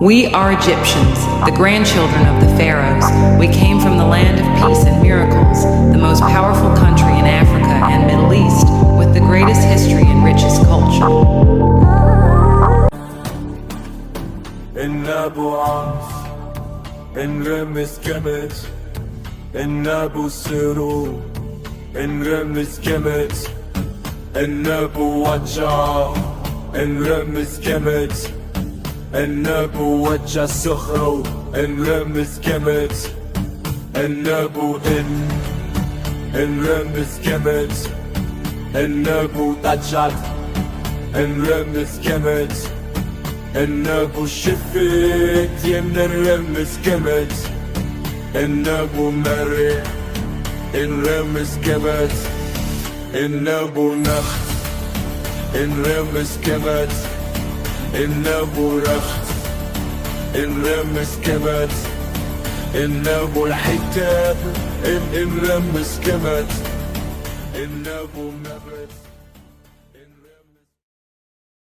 We are Egyptians, the grandchildren of the pharaohs. We came from the land of peace and miracles, the most powerful country in Africa and Middle East, with the greatest history and richest culture. النابو عاص انرمس كمت النابو سرو انرمس كمت النابو وجع انرمس كمت النابو وجع سخرو انرمس كمت النابو انرمس كمت النابو تجعت انرمس كمت النابو شفت يمنا نرمس كمت النابو مري نرمس كمت النابو نخت نرمس كمت النابو رخت نرمس كمت النابو الحتاب نرمس كمت النابو مرت